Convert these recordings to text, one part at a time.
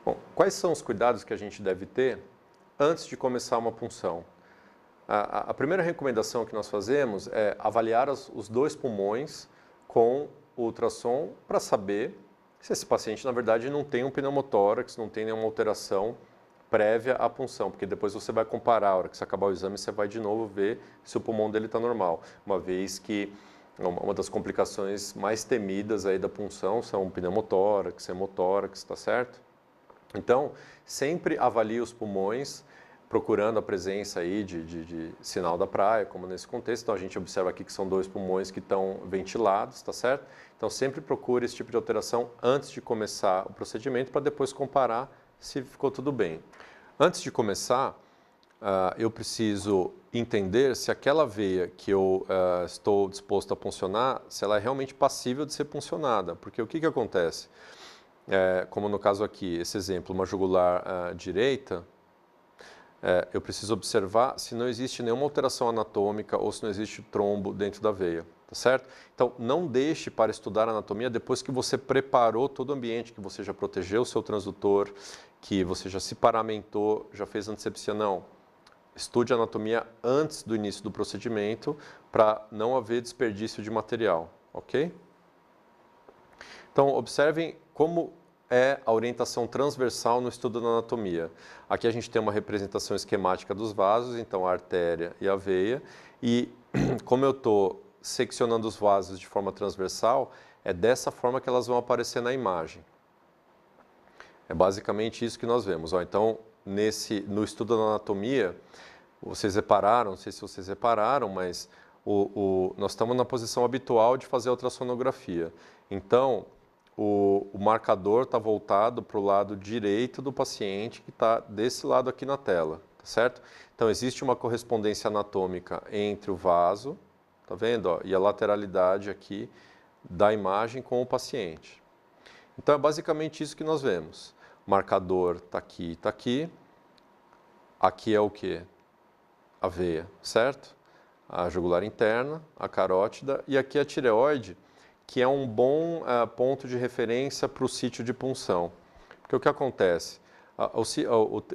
Bom, quais são os cuidados que a gente deve ter antes de começar uma punção? A primeira recomendação que nós fazemos é avaliar os dois pulmões com o ultrassom para saber se esse paciente, na verdade, não tem um pneumotórax, não tem nenhuma alteração prévia à punção, porque depois você vai comparar, a hora que você acabar o exame, você vai de novo ver se o pulmão dele está normal, uma vez que uma das complicações mais temidas aí da punção são pneumotórax, hemotórax, tá certo? Então, sempre avalie os pulmões, procurando a presença aí de sinal da praia, como nesse contexto. Então, a gente observa aqui que são dois pulmões que estão ventilados, tá certo? Então, sempre procure esse tipo de alteração antes de começar o procedimento, para depois comparar se ficou tudo bem. Antes de começar, eu preciso entender se aquela veia que eu estou disposto a puncionar, se ela é realmente passível de ser puncionada. Porque o que acontece? Como no caso aqui, esse exemplo, uma jugular direita, eu preciso observar se não existe nenhuma alteração anatômica ou se não existe trombo dentro da veia, tá certo? Então, não deixe para estudar anatomia depois que você preparou todo o ambiente, que você já protegeu o seu transdutor, que você já se paramentou, já fez antisepsia, não. Estude anatomia antes do início do procedimento para não haver desperdício de material, ok? Então, observem como é a orientação transversal no estudo da anatomia. Aqui a gente tem uma representação esquemática dos vasos, então a artéria e a veia, e como eu estou seccionando os vasos de forma transversal, é dessa forma que elas vão aparecer na imagem. É basicamente isso que nós vemos. Então, no estudo da anatomia, vocês repararam, não sei se vocês repararam, mas nós estamos na posição habitual de fazer a ultrassonografia. Então, o marcador está voltado para o lado direito do paciente, que está desse lado aqui na tela, tá certo? Então, existe uma correspondência anatômica entre o vaso, tá vendo? Ó, e a lateralidade aqui da imagem com o paciente. Então, é basicamente isso que nós vemos. O marcador está aqui, está aqui. Aqui é o quê? A veia, certo? A jugular interna, a carótida e aqui a tireoide, que é um bom ponto de referência para o sítio de punção. Porque o que acontece?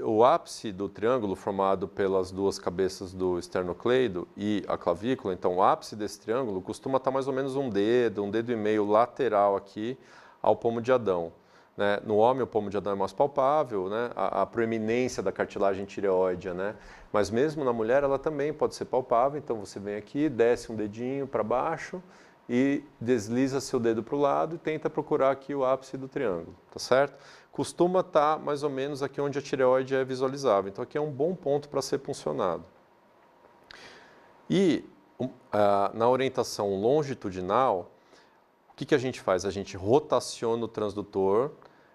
O ápice do triângulo, formado pelas duas cabeças do esternocleido e a clavícula, então o ápice desse triângulo costuma estar mais ou menos um dedo e meio lateral aqui ao pomo de Adão. Né? No homem, o pomo de Adão é mais palpável, né? A proeminência da cartilagem tireoide, né? Mas mesmo na mulher, ela também pode ser palpável. Então, você vem aqui, desce um dedinho para baixo e desliza seu dedo para o lado e tenta procurar aqui o ápice do triângulo, tá certo? Costuma estar mais ou menos aqui onde a tireoide é visualizável. Então, aqui é um bom ponto para ser puncionado. E na orientação longitudinal, o que a gente faz? A gente rotaciona o transdutor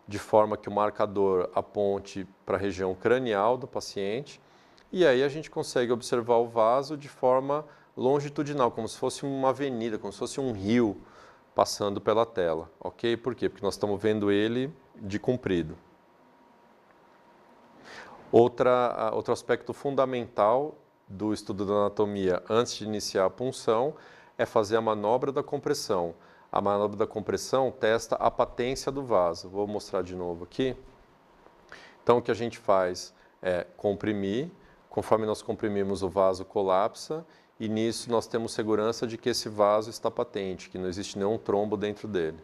de forma que o marcador aponte para a região cranial do paciente e aí a gente consegue observar o vaso de forma longitudinal, como se fosse uma avenida, como se fosse um rio passando pela tela, ok? Por quê? Porque nós estamos vendo ele de comprido. Outro aspecto fundamental do estudo da anatomia antes de iniciar a punção é fazer a manobra da compressão. A manobra da compressão testa a patência do vaso. Vou mostrar de novo aqui. Então, o que a gente faz é comprimir. Conforme nós comprimimos, o vaso colapsa e nisso nós temos segurança de que esse vaso está patente, que não existe nenhum trombo dentro dele.